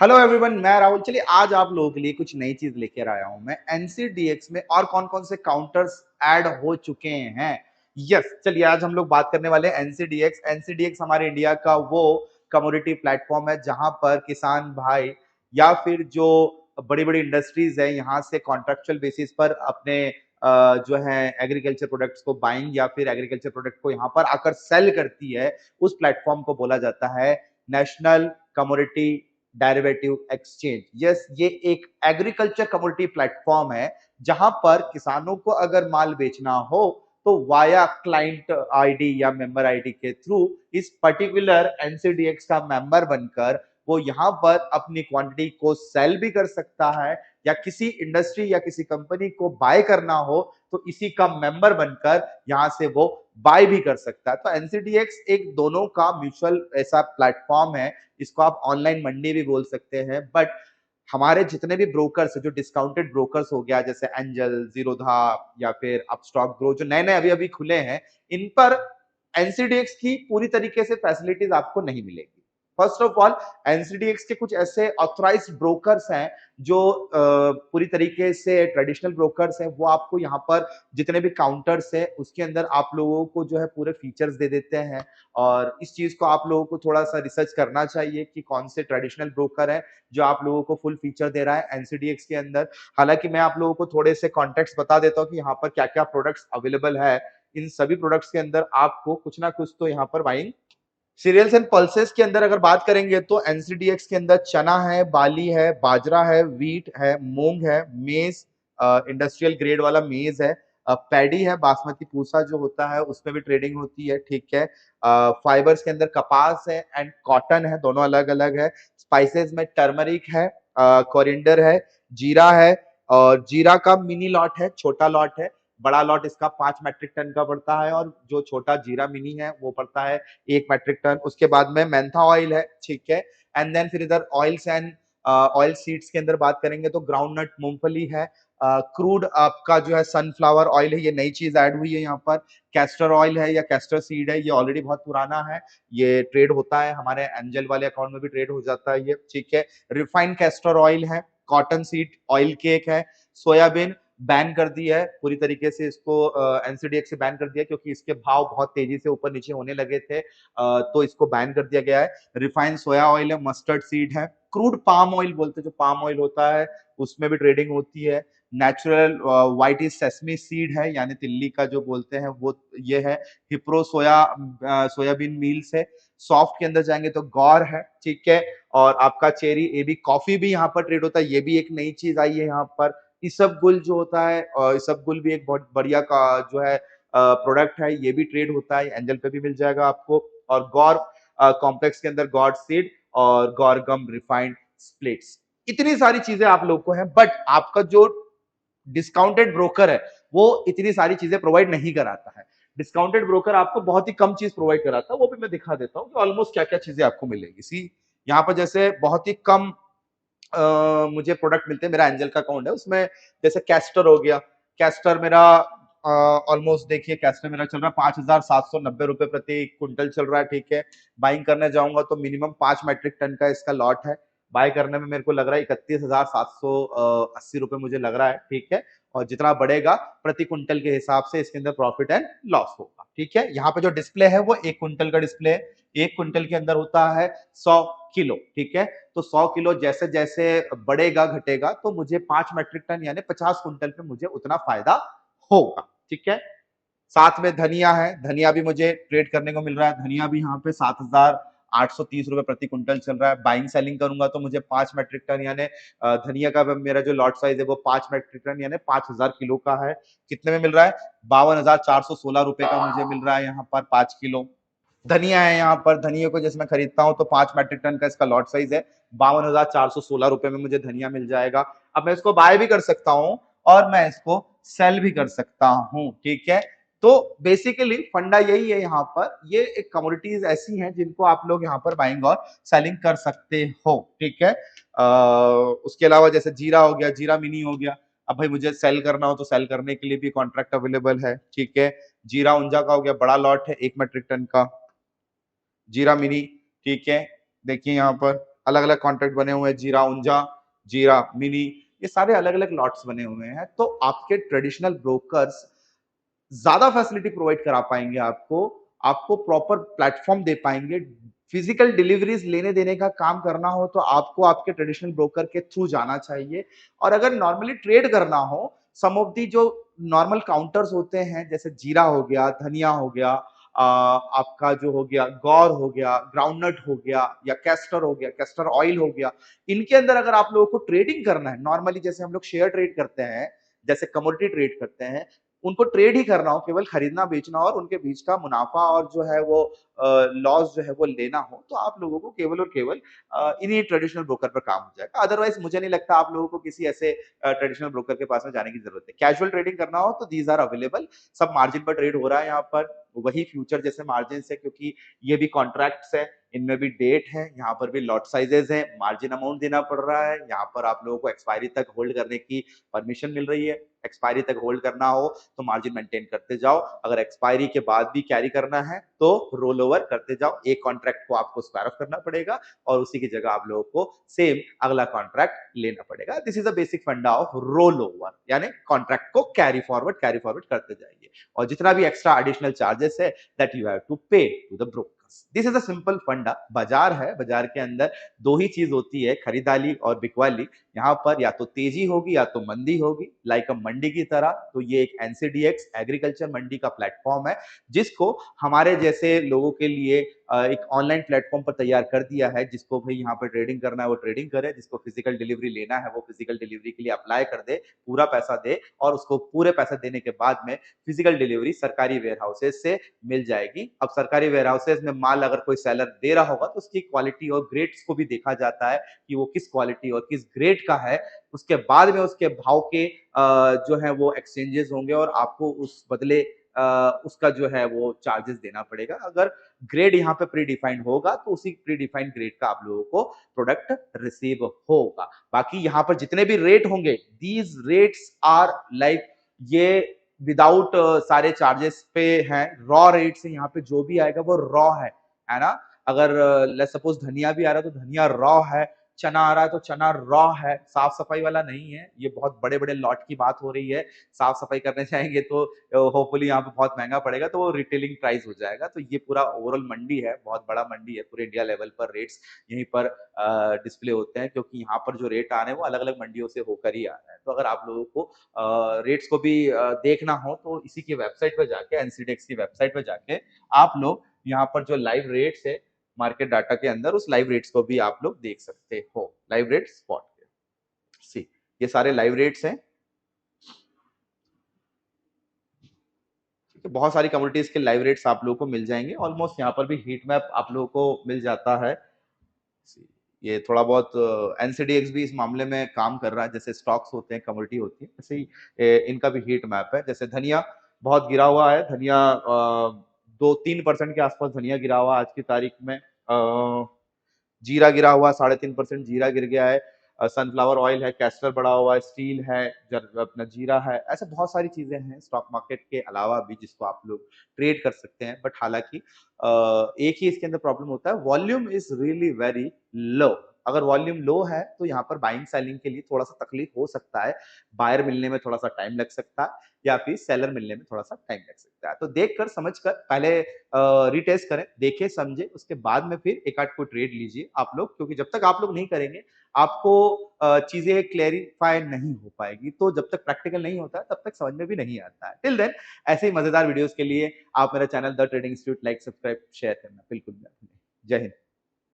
Hello everyone, मैं राहुल। चलिए आज आप लोगों के लिए कुछ नई चीज लेकर आया हूं मैं एनसीडीएक्स में और कौन कौन से काउंटर्स ऐड हो चुके हैं। यस, चलिए आज हम लोग बात करने वाले हैं एनसीडीएक्स। एनसीडीएक्स हमारे इंडिया का वो कमोडिटी प्लेटफॉर्म है जहां पर किसान भाई या फिर जो बड़ी बड़ी इंडस्ट्रीज है यहाँ से कॉन्ट्रेक्चुअल बेसिस पर अपने जो है एग्रीकल्चर प्रोडक्ट्स को बाइंग या फिर एग्रीकल्चर प्रोडक्ट को यहाँ पर आकर सेल करती है। उस प्लेटफॉर्म को बोला जाता है national commodity derivative exchange. Yes, ये एक एग्रीकल्चर कमोडिटी प्लेटफॉर्म है जहां पर किसानों को अगर माल बेचना हो तो वाया क्लाइंट आईडी या मेंबर आईडी के थ्रू इस पर्टिकुलर एनसीडीएक्स का मेंबर बनकर वो यहां पर अपनी क्वांटिटी को सेल भी कर सकता है या किसी इंडस्ट्री या किसी कंपनी को बाय करना हो तो इसी का मेंबर बनकर यहां से वो बाय भी कर सकता है। तो एनसीडीएक्स एक दोनों का म्यूचुअल ऐसा प्लेटफॉर्म है। इसको आप ऑनलाइन मंडी भी बोल सकते हैं। बट हमारे जितने भी ब्रोकर्स जो डिस्काउंटेड ब्रोकर्स हो गया जैसे एंजल, जीरोधा या फिर अपस्टॉक ग्रो जो नए नए अभी अभी खुले हैं, इन पर एनसीडीएक्स की पूरी तरीके से फैसिलिटीज आपको नहीं मिलेगी। फर्स्ट ऑफ ऑल, एनसीडीएक्स के कुछ ऐसे ऑथराइज्ड ब्रोकर्स हैं जो पूरी तरीके से ट्रेडिशनल ब्रोकर्स हैं, वो आपको यहाँ पर जितने भी काउंटर्स है उसके अंदर आप लोगों को जो है पूरे फीचर्स दे देते हैं। और इस चीज को आप लोगों को थोड़ा सा रिसर्च करना चाहिए कि कौन से ट्रेडिशनल ब्रोकर है जो आप लोगों को फुल फीचर दे रहा है एनसीडीएक्स के अंदर। हालांकि मैं आप लोगों को थोड़े से कॉन्टेक्ट बता देता हूँ कि यहाँ पर क्या क्या प्रोडक्ट्स अवेलेबल है। इन सभी प्रोडक्ट्स के अंदर आपको कुछ ना कुछ तो यहाँ पर बाइंग सीरियल्स एंड पल्सेस के अंदर अगर बात करेंगे तो एनसीडीएक्स के अंदर चना है, बाली है, बाजरा है, वीट है, मूंग है, मेज, इंडस्ट्रियल ग्रेड वाला मेज है, पैडी है, बासमती पूसा जो होता है उसमें भी ट्रेडिंग होती है। ठीक है, फाइबर्स के अंदर कपास है एंड कॉटन है, दोनों अलग अलग है। स्पाइसेस में टर्मरिक है, कोरिएंडर है, जीरा है। और जीरा का मिनी लॉट है, छोटा लॉट है। बड़ा लॉट इसका 5 मैट्रिक टन का पड़ता है और जो छोटा जीरा मिनी है वो पड़ता है 1 मैट्रिक टन। उसके बाद में मेंथा ऑयल है। ठीक है, एंड देन फिर इधर ऑयल्स एंड ऑयल सीड्स के अंदर बात करेंगे तो ग्राउंड नट मूंगफली है। क्रूड आपका जो है सनफ्लावर ऑयल है, ये नई चीज ऐड हुई है यहाँ पर। कैस्टर ऑयल है या कैस्टर सीड है, ये ऑलरेडी बहुत पुराना है, ये ट्रेड होता है हमारे एंजल वाले अकाउंट में भी ट्रेड हो जाता है ये। ठीक है, रिफाइंड कैस्टर ऑयल है, कॉटन सीड ऑयल केक है, सोयाबीन बैन कर दी है पूरी तरीके से, इसको एनसीडीएक्स से बैन कर दिया क्योंकि इसके भाव बहुत तेजी से ऊपर नीचे होने लगे थे, तो इसको बैन कर दिया गया है। रिफाइंड सोया ऑयल है, मस्टर्ड सीड है, क्रूड पाम ऑयल बोलते हैं जो पाम ऑयल होता है उसमें भी ट्रेडिंग होती है। नेचुरल व्हाइट सेसमी सीड है यानी तिल्ली का जो बोलते हैं वो ये है। हिप्रो सोयाबीन मील्स है। सॉफ्ट के अंदर जाएंगे तो गौर है। ठीक है, और आपका चेरी एबी कॉफी भी यहाँ पर ट्रेड होता है, ये भी एक नई चीज आई है यहाँ पर। इसबगुल जो होता है, और इसबगुल भी एक बहुत बढ़िया का जो है प्रोडक्ट है, ये भी ट्रेड होता है, एंजल पे भी मिल जाएगा आपको। और गौर कॉम्प्लेक्स के अंदर गॉड सीड और गौर गम रिफाइंड स्प्लिट्स, इतनी सारी चीजें आप लोग को है। बट आपका जो डिस्काउंटेड ब्रोकर है वो इतनी सारी चीजें प्रोवाइड नहीं कराता है। डिस्काउंटेड ब्रोकर आपको बहुत ही कम चीज प्रोवाइड कराता है, वो भी मैं दिखा देता हूँ कि ऑलमोस्ट क्या क्या चीजें आपको मिलेगी। सी, यहाँ पर जैसे बहुत ही कम मुझे प्रोडक्ट मिलते हैं, मेरा एंजल का अकाउंट है उसमें। जैसे कैस्टर हो गया, कैस्टर मेरा ऑलमोस्ट देखिए कैस्टर मेरा चल रहा है 5,790 रुपए प्रति क्विंटल चल रहा है। ठीक है, बाइंग करने जाऊंगा तो मिनिमम 5 मैट्रिक टन का इसका लॉट है। बाय करने में मेरे को लग रहा है 31,780 रुपए मुझे लग रहा है। ठीक है, और जितना बढ़ेगा प्रति क्विंटल के हिसाब से इसके अंदर प्रॉफिट एंड लॉस होगा। ठीक है, यहाँ पे जो डिस्प्ले है वो 1 क्विंटल का डिस्प्ले है। 1 क्विंटल के अंदर होता है 100 किलो। ठीक है, तो 100 किलो जैसे जैसे बढ़ेगा घटेगा तो मुझे 5 मैट्रिक टन यानी 50 क्विंटल पे मुझे उतना फायदा होगा। ठीक है, साथ में धनिया है, धनिया भी मुझे ट्रेड करने को मिल रहा है। धनिया भी यहाँ पे 7,830 रुपए प्रति क्विंटल चल रहा है। बाइंग सेलिंग करूंगा तो मुझे 5 मैट्रिक टन यानी धनिया का मेरा जो लॉट साइज है वो 5 मैट्रिक टन यानी 5,000 किलो का है। कितने में मिल रहा है? 52,416 रुपए का मुझे मिल रहा है यहाँ पर 5 किलो धनिया है। यहाँ पर धनिया को जैसे मैं खरीदता हूँ तो 5 मैट्रिक टन का इसका लॉट साइज है, 52,416 रुपए में मुझे धनिया मिल जाएगा। अब मैं इसको बाय भी कर सकता हूँ और मैं इसको सेल भी कर सकता हूँ। ठीक है, तो बेसिकली फंडा यही है यहाँ पर। ये एक कमोडिटीज ऐसी हैं जिनको आप लोग यहाँ पर बाइंग और सेलिंग कर सकते हो। ठीक है, उसके अलावा जैसे जीरा हो गया, जीरा मिनी हो गया। अब भाई मुझे सेल करना हो तो सेल करने के लिए भी कॉन्ट्रैक्ट अवेलेबल है। ठीक है, जीरा उंजा का हो गया, बड़ा लॉट है 1 मैट्रिक टन का जीरा मिनी। ठीक है, देखिए यहाँ पर अलग अलग कॉन्ट्रैक्ट बने हुए हैं, जीरा उंजा, जीरा मिनी, ये सारे अलग अलग लॉट्स बने हुए हैं। तो आपके ट्रेडिशनल ब्रोकर्स ज्यादा फैसिलिटी प्रोवाइड करा पाएंगे आपको, आपको प्रॉपर प्लेटफॉर्म दे पाएंगे। फिजिकल डिलीवरीज लेने देने का काम करना हो तो आपको आपके ट्रेडिशनल ब्रोकर के थ्रू जाना चाहिए। और अगर नॉर्मली ट्रेड करना हो, सम ऑफ दी जो नॉर्मल काउंटर्स होते हैं, जैसे जीरा हो गया, धनिया हो गया, आपका जो हो गया गौर हो गया, ग्राउंडनट हो गया, या कैस्टर हो गया, कैस्टर ऑयल हो गया, इनके अंदर अगर आप लोगों को ट्रेडिंग करना है, नॉर्मली जैसे हम लोग शेयर ट्रेड करते हैं, जैसे कमोडिटी ट्रेड करते हैं, उनको ट्रेड ही करना हो, केवल खरीदना बेचना और उनके बीच का मुनाफा और जो है वो लॉस जो है वो लेना हो, तो आप लोगों को केवल और केवल इन्हीं ट्रेडिशनल ब्रोकर पर काम हो जाएगा। अदरवाइज मुझे नहीं लगता आप लोगों को किसी ऐसे ट्रेडिशनल ब्रोकर के पास में जाने की जरूरत है। कैजुअल ट्रेडिंग करना हो तो दीज आर अवेलेबल, सब मार्जिन पर ट्रेड हो रहा है यहाँ पर, वही फ्यूचर जैसे मार्जिन है, क्योंकि ये भी कॉन्ट्रैक्ट्स है, इनमें भी डेट है, यहाँ पर भी लॉट साइजेस है, मार्जिन अमाउंट देना पड़ रहा है, यहाँ पर आप लोगों को एक्सपायरी तक होल्ड करने की परमिशन मिल रही है। एक्सपायरी तक होल्ड करना हो तो मार्जिन मेंटेन करते जाओ, अगर एक्सपायरी के बाद भी कैरी करना है तो रोल ओवर करते जाओ। एक कॉन्ट्रैक्ट को आपको स्क्वायर ऑफ करना पड़ेगा और उसी की जगह आप लोगों को सेम अगला कॉन्ट्रैक्ट लेना पड़ेगा। This is a basic funda of roll over, यानी कॉन्ट्रैक्ट को कैरी फॉरवर्ड करते जाइए, और जितना भी एक्स्ट्रा एडिशनल चार्जेस है that you have to pay to the brokers. This is a simple funda. बाजार है, बाजार के अंदर दो ही चीज होती है, खरीदारी और बिकवाली। यहाँ पर या तो तेजी होगी या तो मंदी होगी, लाइक अ मंडी की तरह। तो ये एक एनसीडीएक्स एग्रीकल्चर मंडी का प्लेटफॉर्म है, जिसको हमारे जैसे लोगों के लिए एक ऑनलाइन प्लेटफॉर्म पर तैयार कर दिया है। जिसको भाई यहाँ पर ट्रेडिंग करना है वो ट्रेडिंग करे, जिसको फिजिकल डिलीवरी लेना है वो फिजिकल डिलीवरी के लिए अप्लाई कर दे, पूरा पैसा दे, और उसको पूरे पैसा देने के बाद में फिजिकल डिलीवरी सरकारी वेयर हाउसेज से मिल जाएगी। अब सरकारी वेयर हाउसेज में माल अगर कोई सेलर दे रहा होगा तो उसकी क्वालिटी और ग्रेड्स को भी देखा जाता है कि वो किस क्वालिटी और किस ग्रेड का है। उसके बाद में उसके भाव के जो है वो एक्सचेंजेस होंगे और आपको उस बदले उसका जो है वो चार्जेस देना पड़ेगा। अगर ग्रेड यहाँ पे प्री डिफाइंड होगा तो उसी प्री डिफाइंड ग्रेड का आप लोगों को प्रोडक्ट रिसीव होगा। बाकी यहाँ पर जितने भी रेट होंगे, दीज रेट्स आर लाइक ये विदाउट सारे चार्जेस पे हैं, रॉ रेट्स है। यहाँ पे जो भी आएगा वो रॉ है ना। अगर लेट्स सपोज धनिया भी आ रहा है तो धनिया रॉ है, चना आ रहा है तो चना रॉ है, साफ सफाई वाला नहीं है। ये बहुत बड़े बड़े लॉट की बात हो रही है, साफ सफाई करने जाएंगे तो होपफुली यहाँ पे बहुत महंगा पड़ेगा, तो वो रिटेलिंग प्राइस हो जाएगा। तो ये पूरा ओवरऑल मंडी है, बहुत बड़ा मंडी है, पूरे इंडिया लेवल पर रेट्स यहीं पर डिस्प्ले होते हैं, क्योंकि यहाँ पर जो रेट आ रहे हैं वो अलग अलग मंडियों से होकर ही आ रहा है। तो अगर आप लोगों को रेट्स को भी देखना हो तो इसी की वेबसाइट पर जाके, एनसीडेक्स की वेबसाइट पर जाके आप लोग यहाँ पर जो लाइव रेट्स है मार्केट डाटा के अंदर, उस लाइव रेट्स को भी आप लोग देख सकते हो। लाइव रेट स्पॉट के सी, ये सारे लाइव रेट्स हैं। बहुत सारी कम्युनिटीज के लाइव रेट्स आप लोगों को मिल जाएंगे। ऑलमोस्ट यहाँ पर भी हीट मैप आप लोगों को मिल जाता है। ये थोड़ा बहुत एनसीडीएक्स भी इस मामले में काम कर रहा है, जैसे स्टॉक्स होते हैं, कम्युनिटी होती है, ऐसे ही इनका भी हीट मैप है। जैसे धनिया बहुत गिरा हुआ है, धनिया 2-3% के आसपास धनिया गिरा हुआ आज की तारीख में। जीरा गिरा हुआ 3.5%, जीरा गिर गया है। सनफ्लावर ऑयल है, कैस्टर बढ़ा हुआ है, स्टील है, अपना जीरा है। ऐसे बहुत सारी चीजें हैं स्टॉक मार्केट के अलावा भी जिसको आप लोग ट्रेड कर सकते हैं। बट हालांकि एक ही इसके अंदर प्रॉब्लम होता है, volume is really very low. अगर वॉल्यूम लो है तो यहाँ पर बाइंग सेलिंग के लिए थोड़ा सा तकलीफ हो सकता है, बायर मिलने में थोड़ा सा टाइम लग सकता है, या फिर सेलर मिलने में थोड़ा सा टाइम लग सकता है। तो देख कर समझ कर पहले रिटेस्ट करें, देखें समझे, उसके बाद में फिर एक आध को ट्रेड लीजिए आप लोग, क्योंकि जब तक आप लोग नहीं करेंगे आपको चीजें क्लेरिफाई नहीं हो पाएगी। तो जब तक प्रैक्टिकल नहीं होता है तब तक समझ में भी नहीं आता है। टिल देन ऐसे ही मजेदार वीडियोस के लिए आप मेरा channel the trading institute like, subscribe, share करना बिल्कुल ना भूलें। जय हिंद।